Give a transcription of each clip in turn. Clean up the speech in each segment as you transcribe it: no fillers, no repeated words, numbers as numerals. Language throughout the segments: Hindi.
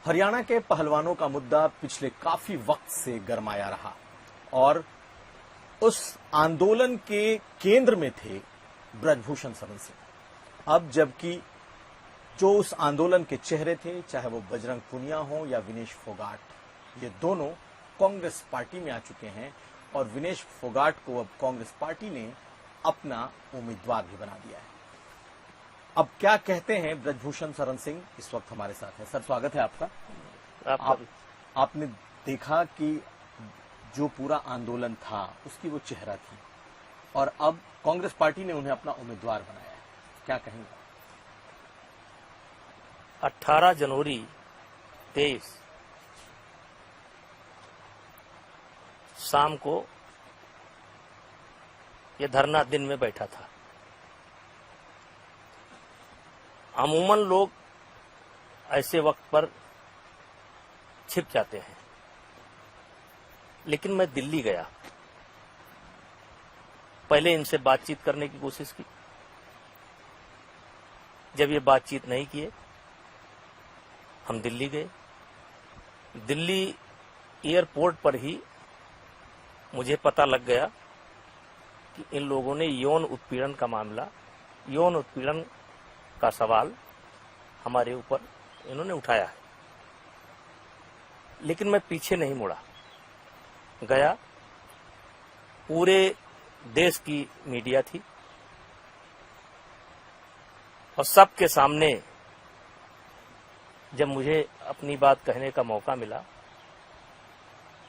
हरियाणा के पहलवानों का मुद्दा पिछले काफी वक्त से गरमाया रहा और उस आंदोलन के केंद्र में थे ब्रजभूषण शरण सिंह। अब जबकि जो उस आंदोलन के चेहरे थे, चाहे वो बजरंग पुनिया हो या विनेश फोगाट, ये दोनों कांग्रेस पार्टी में आ चुके हैं और विनेश फोगाट को अब कांग्रेस पार्टी ने अपना उम्मीदवार भी बना दिया है। अब क्या कहते हैं ब्रजभूषण शरण सिंह, इस वक्त हमारे साथ है। सर, स्वागत है आपका। आपने देखा कि जो पूरा आंदोलन था उसकी वो चेहरा थी और अब कांग्रेस पार्टी ने उन्हें अपना उम्मीदवार बनाया है, क्या कहेंगे? 18 जनवरी 23 शाम को यह धरना दिन में बैठा था। अमूमन लोग ऐसे वक्त पर छिप जाते हैं, लेकिन मैं दिल्ली गया। पहले इनसे बातचीत करने की कोशिश की। जब ये बातचीत नहीं किए, हम दिल्ली गए। दिल्ली एयरपोर्ट पर ही मुझे पता लग गया कि इन लोगों ने यौन उत्पीड़न का मामला, यौन उत्पीड़न का सवाल हमारे ऊपर इन्होंने उठाया है। लेकिन मैं पीछे नहीं मुड़ा, गया। पूरे देश की मीडिया थी और सबके सामने जब मुझे अपनी बात कहने का मौका मिला,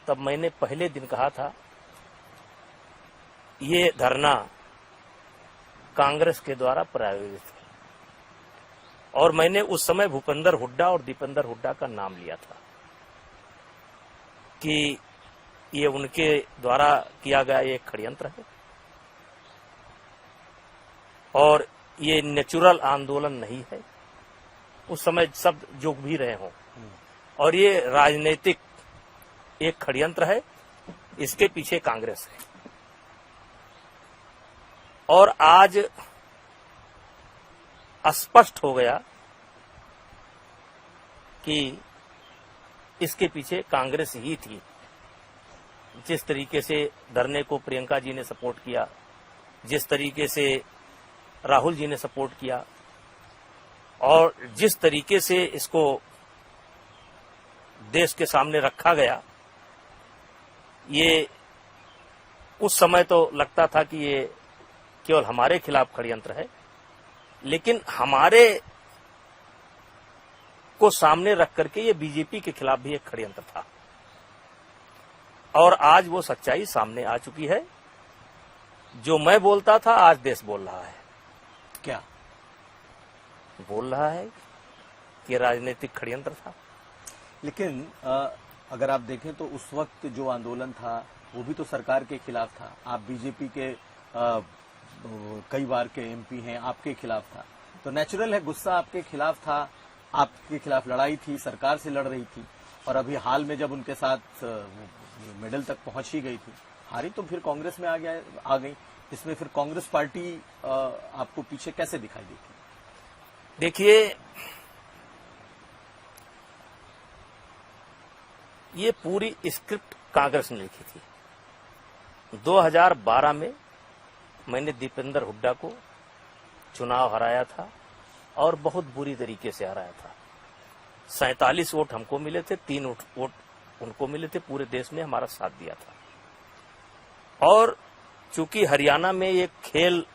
तब मैंने पहले दिन कहा था, ये धरना कांग्रेस के द्वारा प्रायोजित है। और मैंने उस समय भूपेंद्र हुड्डा और दीपेंद्र हुड्डा का नाम लिया था कि ये उनके द्वारा किया गया एक षड्यंत्र है और ये नेचुरल आंदोलन नहीं है। उस समय सब जो भी रहे हों, और ये राजनीतिक एक षड्यंत्र है, इसके पीछे कांग्रेस है। और आज स्पष्ट हो गया कि इसके पीछे कांग्रेस ही थी। जिस तरीके से धरने को प्रियंका जी ने सपोर्ट किया, जिस तरीके से राहुल जी ने सपोर्ट किया और जिस तरीके से इसको देश के सामने रखा गया, ये उस समय तो लगता था कि ये केवल हमारे खिलाफ षड्यंत्र है, लेकिन हमारे को सामने रख करके ये बीजेपी के खिलाफ भी एक षड्यंत्र था। और आज वो सच्चाई सामने आ चुकी है। जो मैं बोलता था, आज देश बोल रहा है। क्या बोल रहा है कि राजनीतिक षड्यंत्र था। लेकिन अगर आप देखें तो उस वक्त जो आंदोलन था वो भी तो सरकार के खिलाफ था। आप बीजेपी के कई बार के एमपी हैं, आपके खिलाफ था, तो नेचुरल है गुस्सा आपके खिलाफ था। आपके खिलाफ लड़ाई थी, सरकार से लड़ रही थी और अभी हाल में जब उनके साथ मेडल तक पहुंच ही गई थी, हारी तो फिर कांग्रेस में आ गई। इसमें फिर कांग्रेस पार्टी आपको पीछे कैसे दिखाई देती? देखिए, ये पूरी स्क्रिप्ट कांग्रेस ने लिखी थी। 2012 में मैंने दीपेंद्र हुड्डा को चुनाव हराया था और बहुत बुरी तरीके से हराया था। 47 वोट हमको मिले थे, 3 वोट उनको मिले थे। पूरे देश ने हमारा साथ दिया था। और चूंकि हरियाणा में एक खेल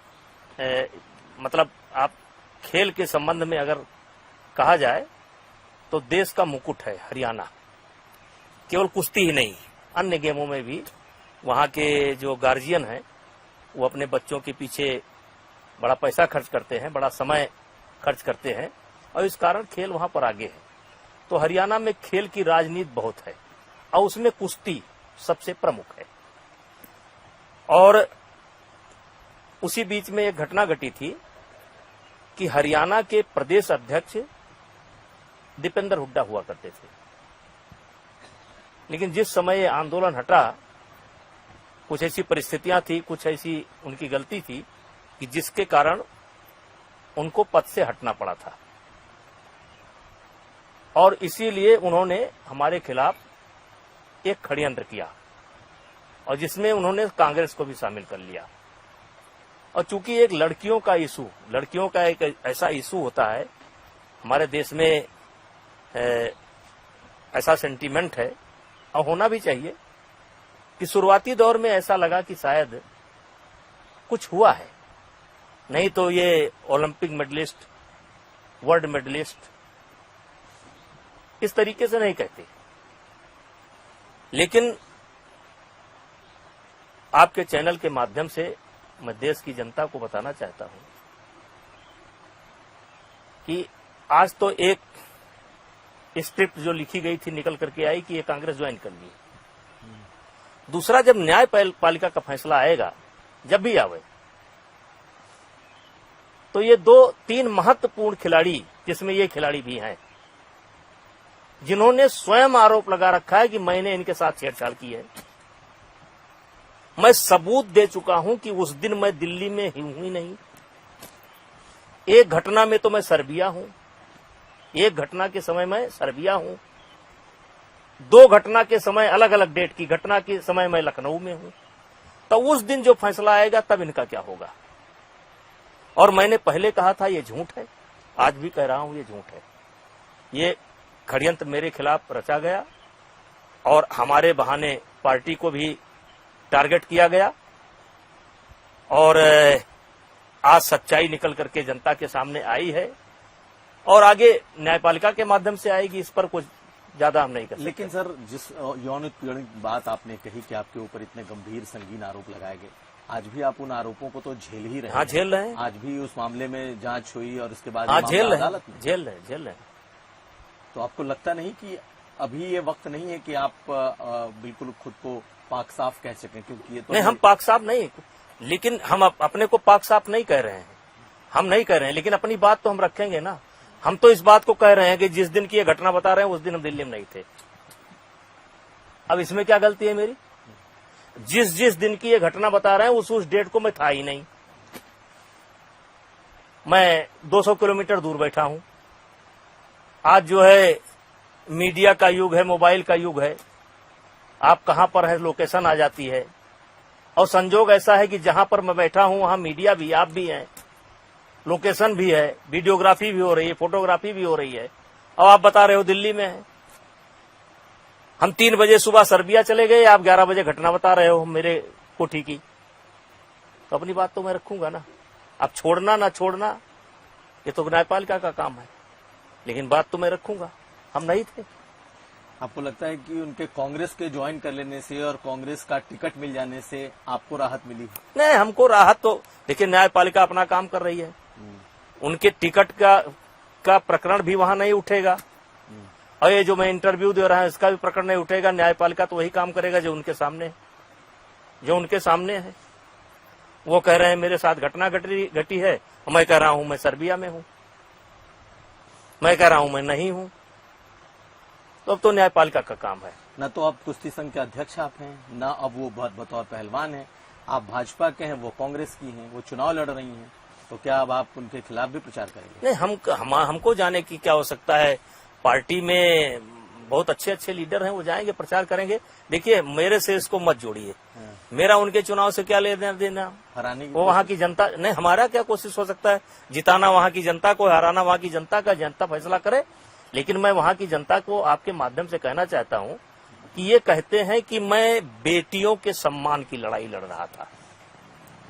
मतलब आप खेल के संबंध में अगर कहा जाए तो देश का मुकुट है हरियाणा। केवल कुश्ती ही नहीं, अन्य गेमों में भी वहां के जो गार्जियन हैं वो अपने बच्चों के पीछे बड़ा पैसा खर्च करते हैं, बड़ा समय खर्च करते हैं और इस कारण खेल वहां पर आगे है। तो हरियाणा में खेल की राजनीति बहुत है और उसमें कुश्ती सबसे प्रमुख है। और उसी बीच में एक घटना घटी थी कि हरियाणा के प्रदेश अध्यक्ष दीपेंद्र हुड्डा हुआ करते थे, लेकिन जिस समय ये आंदोलन हटा, कुछ ऐसी परिस्थितियां थी, कुछ ऐसी उनकी गलती थी कि जिसके कारण उनको पद से हटना पड़ा था। और इसीलिए उन्होंने हमारे खिलाफ एक षड्यंत्र किया और जिसमें उन्होंने कांग्रेस को भी शामिल कर लिया। और चूंकि एक लड़कियों का एक ऐसा इशू होता है हमारे देश में, ऐसा सेंटीमेंट है और होना भी चाहिए कि शुरुआती दौर में ऐसा लगा कि शायद कुछ हुआ है, नहीं तो ये ओलंपिक मेडलिस्ट, वर्ल्ड मेडलिस्ट इस तरीके से नहीं कहते। लेकिन आपके चैनल के माध्यम से मैं देश की जनता को बताना चाहता हूं कि आज तो एक स्क्रिप्ट जो लिखी गई थी निकल करके आई कि ये कांग्रेस ज्वाइन कर ली। दूसरा, जब न्यायपालिका का फैसला आएगा, जब भी आवे, तो ये 2-3 महत्वपूर्ण खिलाड़ी, जिसमें ये खिलाड़ी भी हैं, जिन्होंने स्वयं आरोप लगा रखा है कि मैंने इनके साथ छेड़छाड़ की है, मैं सबूत दे चुका हूं कि उस दिन मैं दिल्ली में ही नहीं, एक घटना में तो मैं सर्बिया हूं, एक घटना के समय मैं सर्बिया हूं, 2 घटना के समय, अलग अलग डेट की घटना के समय मैं लखनऊ में हूं। तो उस दिन जो फैसला आएगा तब इनका क्या होगा। और मैंने पहले कहा था ये झूठ है, आज भी कह रहा हूं ये झूठ है। ये षड्यंत्र मेरे खिलाफ रचा गया और हमारे बहाने पार्टी को भी टारगेट किया गया और आज सच्चाई निकल करके जनता के सामने आई है और आगे न्यायपालिका के माध्यम से आएगी। इस पर कुछ ज्यादा हम नहीं कर सकते। लेकिन सर, जिस यौन उत्पीड़न की बात आपने कही कि आपके ऊपर इतने गंभीर संगीन आरोप लगाए गए, आज भी आप उन आरोपों को तो झेल ही रहे हैं। हाँ, झेल रहे हैं। आज भी उस मामले में जांच हुई और उसके बाद हाँ, ये झेल मामला रहे अदालत में। झेल रहे तो आपको लगता नहीं कि अभी ये वक्त नहीं है कि आप बिल्कुल खुद को पाक साफ कह सकें? क्योंकि ये तो नहीं, हम पाक साफ नहीं, लेकिन हम अपने को पाक साफ नहीं कह रहे हैं, हम नहीं कह रहे हैं, लेकिन अपनी बात तो हम रखेंगे ना। हम तो इस बात को कह रहे हैं कि जिस दिन की ये घटना बता रहे हैं उस दिन हम दिल्ली में नहीं थे। अब इसमें क्या गलती है मेरी? जिस दिन की ये घटना बता रहे हैं उस डेट को मैं था ही नहीं। मैं 200 किलोमीटर दूर बैठा हूं। आज जो है मीडिया का युग है, मोबाइल का युग है, आप कहां पर है लोकेशन आ जाती है। और संजोग ऐसा है कि जहां पर मैं बैठा हूं वहां मीडिया भी, आप भी हैं, लोकेशन भी है, वीडियोग्राफी भी हो रही है, फोटोग्राफी भी हो रही है। अब आप बता रहे हो दिल्ली में है। हम 3 बजे सुबह सर्बिया चले गए, आप 11 बजे घटना बता रहे हो मेरे कोठी की। तो अपनी बात तो मैं रखूंगा ना। अब छोड़ना ना छोड़ना ये तो न्यायपालिका का काम है, लेकिन बात तो मैं रखूंगा। हम नहीं थे। आपको लगता है कि उनके कांग्रेस के ज्वाइन कर लेने से और कांग्रेस का टिकट मिल जाने से आपको राहत मिली? नहीं, हमको राहत तो देखिए, न्यायपालिका अपना काम कर रही है। उनके टिकट का प्रकरण भी वहां नहीं उठेगा और ये जो मैं इंटरव्यू दे रहा हूं इसका भी प्रकरण नहीं उठेगा। न्यायपालिका तो वही काम करेगा जो उनके सामने है। वो कह रहे हैं मेरे साथ घटना घटी है, मैं कह रहा हूं मैं सर्बिया में हूं, मैं कह रहा हूं मैं नहीं हूं। तो अब तो न्यायपालिका का काम है। न तो अब कुश्ती संघ के अध्यक्ष आप हैं, न अब वो बतौर पहलवान हैं। आप भाजपा के हैं, वो कांग्रेस की हैं, वो चुनाव लड़ रही हैं। तो क्या अब आप उनके खिलाफ भी प्रचार करेंगे? नहीं, हमको जाने की क्या हो सकता है। पार्टी में बहुत अच्छे लीडर हैं, वो जाएंगे, प्रचार करेंगे। देखिए, मेरे से इसको मत जोड़िए। मेरा उनके चुनाव से क्या लेना देना? हराने वो वहाँ की जनता, नहीं, हमारा क्या कोशिश हो सकता है? जिताना वहाँ की जनता को, हराना वहाँ की जनता का, जनता फैसला करे। लेकिन मैं वहाँ की जनता को आपके माध्यम से कहना चाहता हूँ कि ये कहते हैं कि मैं बेटियों के सम्मान की लड़ाई लड़ रहा था,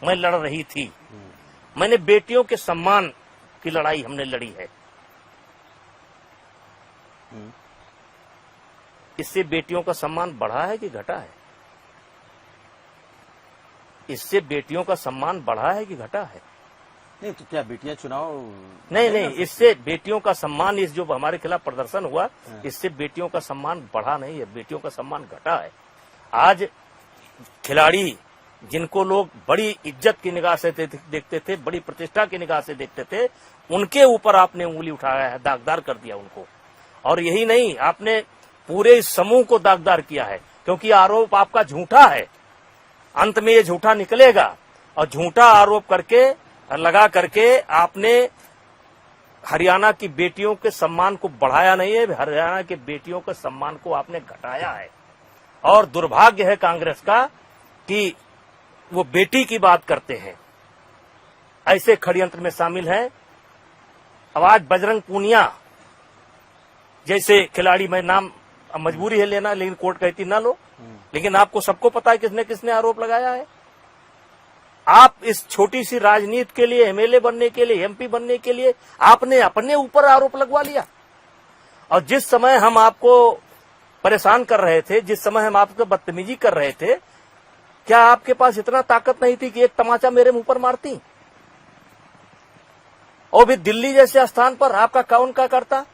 मैं लड़ रही थी। मैंने बेटियों के सम्मान की लड़ाई हमने लड़ी है। इससे बेटियों का सम्मान बढ़ा है कि घटा है? इससे बेटियों का सम्मान बढ़ा है कि घटा है? नहीं तो क्या बेटियां चुनाव नहीं, इससे बेटियों का सम्मान, इस जो हमारे खिलाफ प्रदर्शन हुआ, इससे बेटियों का सम्मान बढ़ा नहीं है, बेटियों का सम्मान घटा है। आज खिलाड़ी जिनको लोग बड़ी इज्जत की निगाह से देखते थे, बड़ी प्रतिष्ठा की निगाह से देखते थे, उनके ऊपर आपने उंगली उठाया है, दागदार कर दिया उनको। और यही नहीं, आपने पूरे समूह को दागदार किया है, क्योंकि आरोप आपका झूठा है। अंत में ये झूठा निकलेगा और झूठा आरोप करके लगा करके आपने हरियाणा की बेटियों के सम्मान को बढ़ाया नहीं है, हरियाणा के बेटियों के सम्मान को आपने घटाया है। और दुर्भाग्य है कांग्रेस का कि वो बेटी की बात करते हैं, ऐसे षड्यंत्र में शामिल हैं। अब आज बजरंग पूनिया जैसे खिलाड़ी, मैं नाम मजबूरी है लेना, लेकिन कोर्ट कहती ना लो, लेकिन आपको सबको पता है किसने किसने आरोप लगाया है। आप इस छोटी सी राजनीति के लिए, एमएलए बनने के लिए, एमपी बनने के लिए आपने अपने ऊपर आरोप लगवा लिया। और जिस समय हम आपको परेशान कर रहे थे, जिस समय हम आपको बदतमीजी कर रहे थे, क्या आपके पास इतना ताकत नहीं थी कि एक तमाचा मेरे मुंह पर मारती? और भी दिल्ली जैसे स्थान पर आपका कौन क्या करता?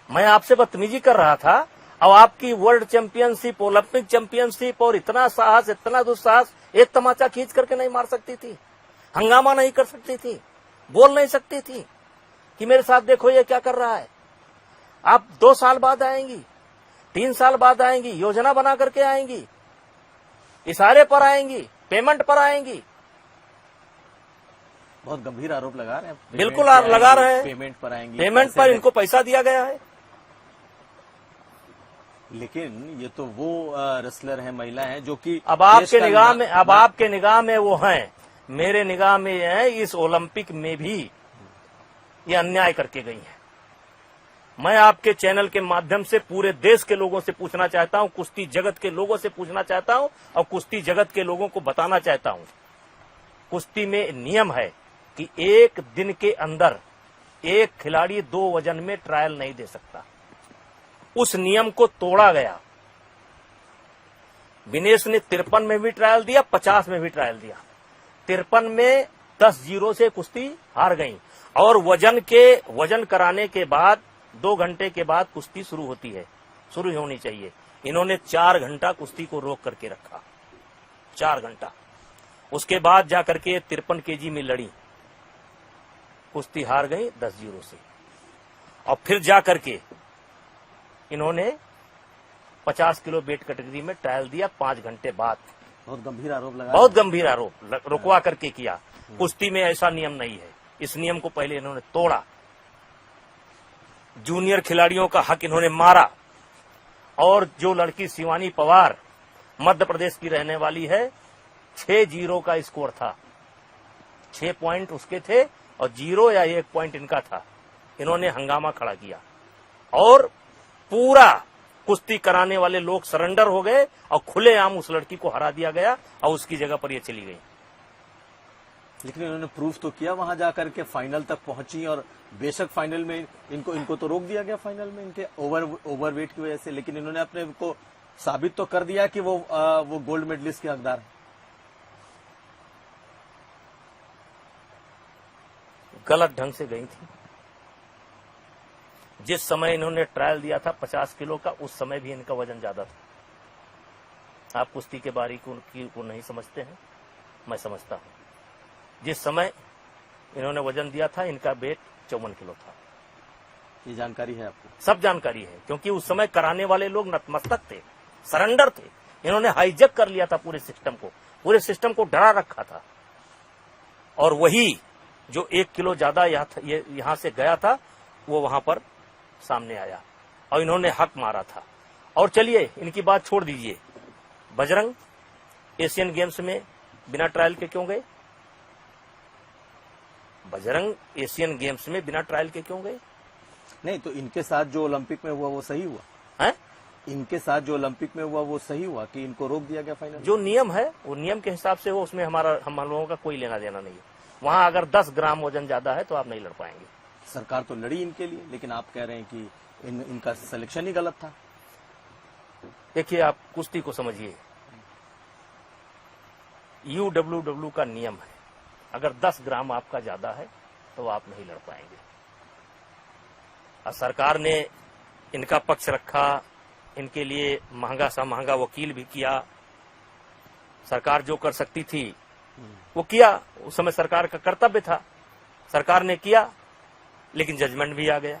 मैं आपसे बदतमीजी कर रहा था, अब आपकी वर्ल्ड चैंपियनशिप, ओलंपिक चैंपियनशिप, और इतना साहस, इतना दुस्साहस, एक तमाचा खींच करके नहीं मार सकती थी? हंगामा नहीं कर सकती थी? बोल नहीं सकती थी कि मेरे साथ देखो ये क्या कर रहा है? आप 2 साल बाद आएंगी, 3 साल बाद आएंगी, योजना बना करके आएंगी, इशारे पर आएंगी, पेमेंट पर आएंगी। बहुत गंभीर आरोप लगा रहे हैं। बिल्कुल आप लगा रहे हैं, पेमेंट पर आएंगी, पेमेंट पर इनको पैसा दिया गया है। लेकिन ये तो वो रेसलर हैं, महिला हैं, जो कि अब आपके निगाह में, अब आपके निगाह में वो हैं, मेरे निगाह में ये है, इस ओलंपिक में भी ये अन्याय करके गई हैं। मैं आपके चैनल के माध्यम से पूरे देश के लोगों से पूछना चाहता हूं, कुश्ती जगत के लोगों से पूछना चाहता हूं, और कुश्ती जगत के लोगों को बताना चाहता हूं, कुश्ती में नियम है कि 1 दिन के अंदर एक खिलाड़ी 2 वजन में ट्रायल नहीं दे सकता। उस नियम को तोड़ा गया। विनेश ने 53 में भी ट्रायल दिया, 50 में भी ट्रायल दिया। 53 में 10-0 से कुश्ती हार गई, और वजन कराने के बाद 2 घंटे के बाद कुश्ती शुरू होती है, शुरू होनी चाहिए। इन्होंने 4 घंटा कुश्ती को रोक करके रखा, 4 घंटा। उसके बाद जाकर के 53 केजी में लड़ी, कुश्ती हार गई 10-0 से। और फिर जाकर के इन्होंने 50 किलो वेट कैटेगरी में ट्रायल दिया 5 घंटे बाद। बहुत गंभीर आरोप लगा, बहुत गंभीर आरोप रुकवा करके किया। कुश्ती में ऐसा नियम नहीं है, इस नियम को पहले इन्होंने तोड़ा। जूनियर खिलाड़ियों का हक इन्होंने मारा। और जो लड़की शिवानी पवार मध्य प्रदेश की रहने वाली है, 6-0 का स्कोर था, 6 पॉइंट उसके थे और 0 या 1 पॉइंट इनका था। इन्होंने हंगामा खड़ा किया और पूरा कुश्ती कराने वाले लोग सरेंडर हो गए और खुलेआम उस लड़की को हरा दिया गया और उसकी जगह पर ये चली गई। लेकिन इन्होंने प्रूफ तो किया, वहां जाकर के फाइनल तक पहुंची, और बेशक फाइनल में इनको तो रोक दिया गया फाइनल में इनके ओवरवेट की वजह से, लेकिन इन्होंने अपने को साबित तो कर दिया कि वो गोल्ड मेडलिस्ट के हकदार हैं। गलत ढंग से गई थी। जिस समय इन्होंने ट्रायल दिया था 50 किलो का, उस समय भी इनका वजन ज्यादा था। आप कुश्ती के बारीकी को नहीं समझते हैं, मैं समझता हूं। जिस समय इन्होंने वजन दिया था, इनका वेट 54 किलो था। ये जानकारी है आपको? सब जानकारी है, क्योंकि उस समय कराने वाले लोग नतमस्तक थे, सरेंडर थे। इन्होंने हाईजैक कर लिया था पूरे सिस्टम को डरा रखा था। और वही जो 1 किलो ज्यादा यहां से गया था, वो वहां पर सामने आया और इन्होंने हक मारा था। और चलिए इनकी बात छोड़ दीजिए। बजरंग एशियन गेम्स में बिना ट्रायल के क्यों गए? बजरंग एशियन गेम्स में बिना ट्रायल के क्यों गए? नहीं, तो इनके साथ जो ओलंपिक में हुआ वो सही हुआ है? इनके साथ जो ओलंपिक में हुआ वो सही हुआ कि इनको रोक दिया गया फाइनल? जो नियम है वो नियम के हिसाब से हो, उसमें हम लोगों का कोई लेना देना नहीं है। वहां अगर 10 ग्राम वजन ज्यादा है तो आप नहीं लड़ पाएंगे। सरकार तो लड़ी इनके लिए, लेकिन आप कह रहे हैं कि इनका सिलेक्शन ही गलत था। देखिए, आप कुश्ती को समझिए। UWW का नियम है, अगर 10 ग्राम आपका ज्यादा है तो आप नहीं लड़ पाएंगे। और सरकार ने इनका पक्ष रखा, इनके लिए महंगा सा महंगा वकील भी किया। सरकार जो कर सकती थी वो किया, उस समय सरकार का कर्तव्य था, सरकार ने किया। लेकिन जजमेंट भी आ गया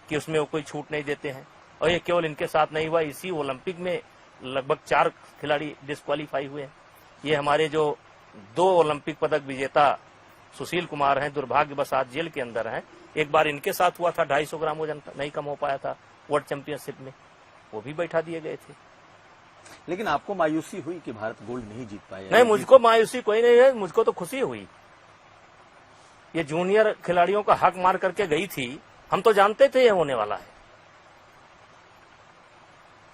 कि उसमें वो कोई छूट नहीं देते हैं। और ये केवल इनके साथ नहीं हुआ, इसी ओलंपिक में लगभग 4 खिलाड़ी डिस्क्वालीफाई हुए हैं। ये हमारे जो 2 ओलंपिक पदक विजेता सुशील कुमार हैं, दुर्भाग्यवश आज जेल के अंदर हैं। एक बार इनके साथ हुआ था, 250 ग्राम वजन नहीं कम हो पाया था वर्ल्ड चैंपियनशिप में, वो भी बैठा दिए गए थे। लेकिन आपको मायूसी हुई कि भारत गोल्ड नहीं जीत पाया? नहीं, मुझको मायूसी कोई नहीं है, मुझको तो खुशी हुई। ये जूनियर खिलाड़ियों का हक मार करके गई थी, हम तो जानते थे ये होने वाला है।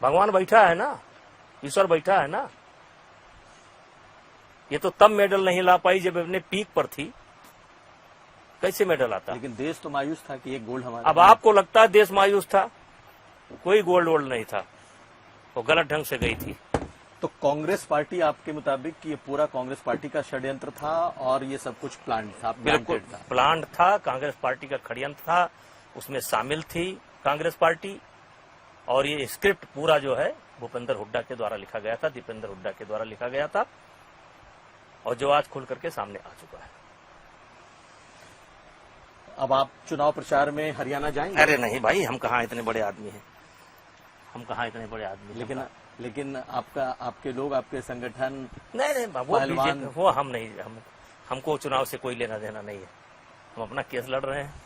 भगवान बैठा है ना, ईश्वर बैठा है ना। ये तो तब मेडल नहीं ला पाई जब अपने पीक पर थी, कैसे मेडल आता? लेकिन देश तो मायूस था कि एक गोल्ड हमारा। अब आपको लगता है देश मायूस था? कोई गोल्ड वोल्ड नहीं था, वो गलत ढंग से गई थी। तो कांग्रेस पार्टी आपके मुताबिक कि ये पूरा कांग्रेस पार्टी का षड्यंत्र था और ये सब कुछ प्लान था? बिल्कुल प्लान था, कांग्रेस पार्टी का षड्यंत्र था, उसमें शामिल थी कांग्रेस पार्टी। और ये स्क्रिप्ट पूरा जो है भूपेंद्र हुड्डा के द्वारा लिखा गया था, दीपेंद्र हुड्डा के द्वारा लिखा गया था, और जो आज खुल करके सामने आ चुका है। अब आप चुनाव प्रचार में हरियाणा जाएंगे? अरे नहीं भाई, हम कहाँ इतने बड़े आदमी हैं, हम कहाँ इतने बड़े आदमी। लेकिन आपके लोग, आपके संगठन? नहीं, वो बीजेपी, वो हम नहीं, हमको चुनाव से कोई लेना देना नहीं है, हम अपना केस लड़ रहे हैं।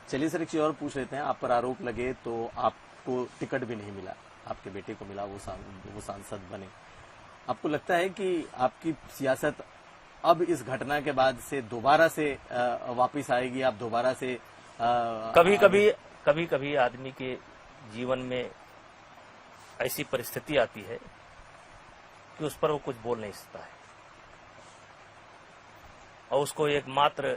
चलिए सर, एक चीज और पूछ लेते हैं। आप पर आरोप लगे तो आपको टिकट भी नहीं मिला, आपके बेटे को मिला, वो सांसद बने। आपको लगता है कि आपकी सियासत अब इस घटना के बाद से दोबारा से वापस आएगी? आप दोबारा से कभी कभी आदमी के जीवन में ऐसी परिस्थिति आती है कि उस पर वो कुछ बोल नहीं सकता है, और उसको एकमात्र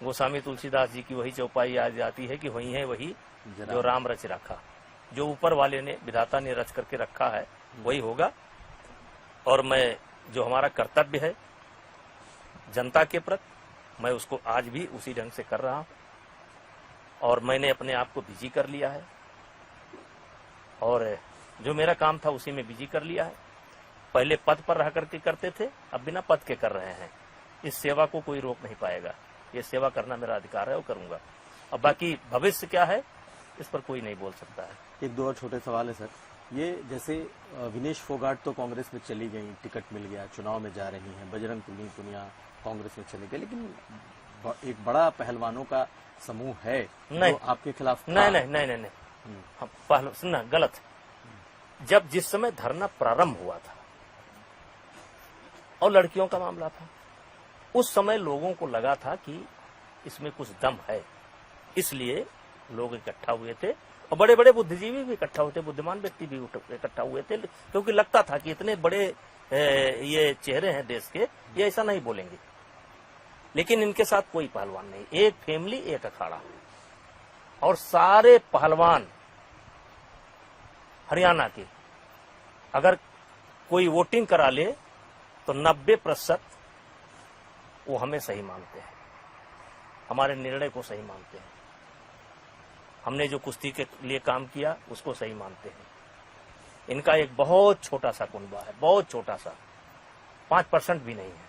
गोस्वामी तुलसीदास जी की वही चौपाई याद जाती है कि वही है वही जो राम रच रखा। जो ऊपर वाले ने, विधाता ने रच करके रखा है वही होगा। और मैं, जो हमारा कर्तव्य है जनता के प्रति, मैं उसको आज भी उसी ढंग से कर रहा हूं। और मैंने अपने आप को बिजी कर लिया है, और जो मेरा काम था उसी में बिजी कर लिया है। पहले पद पर रह करके करते थे, अब बिना पद के कर रहे हैं। इस सेवा को कोई रोक नहीं पाएगा, ये सेवा करना मेरा अधिकार है, वो करूंगा। अब बाकी भविष्य क्या है इस पर कोई नहीं बोल सकता है। एक दो और छोटे सवाल है सर। ये जैसे विनेश फोगाट तो कांग्रेस में चली गई, टिकट मिल गया, चुनाव में जा रही हैं, बजरंग पुनिया कांग्रेस में चले गए, लेकिन एक बड़ा पहलवानों का समूह है नहीं, जो आपके खिलाफ था। नहीं, हम पहले सुनना गलत। जब जिस समय धरना प्रारंभ हुआ था और लड़कियों का मामला था, उस समय लोगों को लगा था कि इसमें कुछ दम है, इसलिए लोग इकट्ठा हुए थे, और बड़े बड़े बुद्धिजीवी भी इकट्ठा हुए थे, बुद्धिमान व्यक्ति भी इकट्ठा हुए थे, क्योंकि लगता था कि इतने बड़े ये चेहरे हैं देश के, ये ऐसा नहीं बोलेंगे। लेकिन इनके साथ कोई पहलवान नहीं, एक फैमिली एक अखाड़ा, और सारे पहलवान हरियाणा के अगर कोई वोटिंग करा ले तो 90% वो हमें सही मानते हैं, हमारे निर्णय को सही मानते हैं। हमने जो कुश्ती के लिए काम किया उसको सही मानते हैं। इनका एक बहुत छोटा सा कुनबा है, बहुत छोटा सा, 5% भी नहीं है,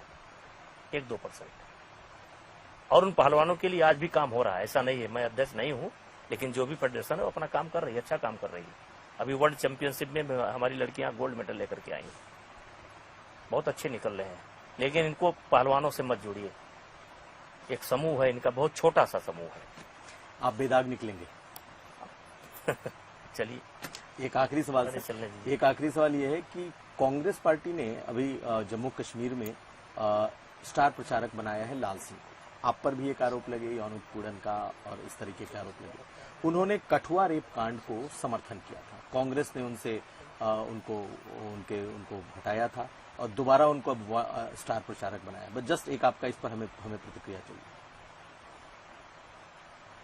1-2%। और उन पहलवानों के लिए आज भी काम हो रहा है, ऐसा नहीं है। मैं अध्यक्ष नहीं हूं, लेकिन जो भी फेडरेशन है वो अपना काम कर रही है, अच्छा काम कर रही है। अभी वर्ल्ड चैंपियनशिप में हमारी लड़कियां गोल्ड मेडल लेकर के आई, बहुत अच्छे निकल रहे हैं। लेकिन इनको पहलवानों से मत जोड़िए, एक समूह है इनका, बहुत छोटा सा समूह है। आप बेदाग निकलेंगे। चलिए एक आखिरी सवाल ये है कि कांग्रेस पार्टी ने अभी जम्मू कश्मीर में स्टार प्रचारक बनाया है लाल सिंह। आप पर भी एक आरोप लगे, यौन उत्पीड़न का और इस तरीके के आरोप लगे। उन्होंने कठुआ रेप कांड को समर्थन किया था, कांग्रेस ने उनसे उनको हटाया था और दोबारा उनको स्टार प्रचारक बनाया। बस जस्ट एक आपका इस पर हमें प्रतिक्रिया चाहिए।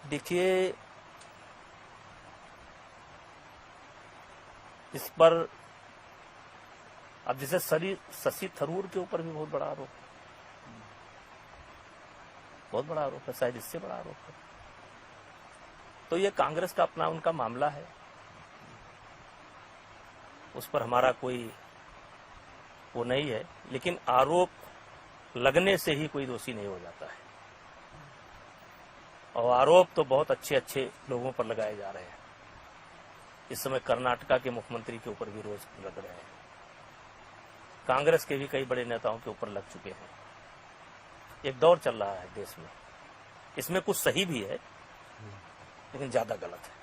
देखिए, इस पर अब जैसे शशि थरूर के ऊपर भी बहुत बड़ा आरोप है, शायद इससे बड़ा आरोप है। तो ये कांग्रेस का अपना उनका मामला है, उस पर हमारा कोई वो नहीं है। लेकिन आरोप लगने से ही कोई दोषी नहीं हो जाता है, और आरोप तो बहुत अच्छे अच्छे लोगों पर लगाए जा रहे हैं। इस समय कर्नाटका के मुख्यमंत्री के ऊपर भी रोज लग रहे हैं, कांग्रेस के भी कई बड़े नेताओं के ऊपर लग चुके हैं। एक दौर चल रहा है देश में, इसमें कुछ सही भी है लेकिन ज्यादा गलत है।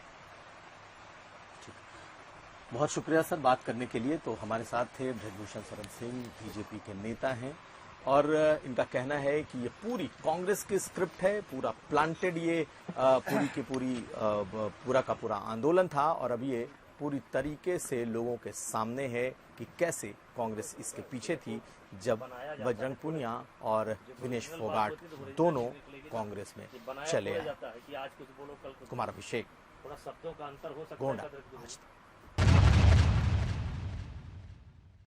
बहुत शुक्रिया सर बात करने के लिए। तो हमारे साथ थे ब्रजभूषण शरण सिंह, बीजेपी के नेता हैं, और इनका कहना है कि ये पूरी कांग्रेस की स्क्रिप्ट है, पूरा प्लांटेड, ये पूरी की पूरी पूरा का पूरा आंदोलन था, और अब ये पूरी तरीके से लोगों के सामने है कि कैसे कांग्रेस इसके पीछे थी जब बजरंग पूनिया और विनेश फोगाट दोनों कांग्रेस में चले आए। कुमार अभिषेक, थोड़ा शब्दों का अंतर हो सकता गोंडा। है।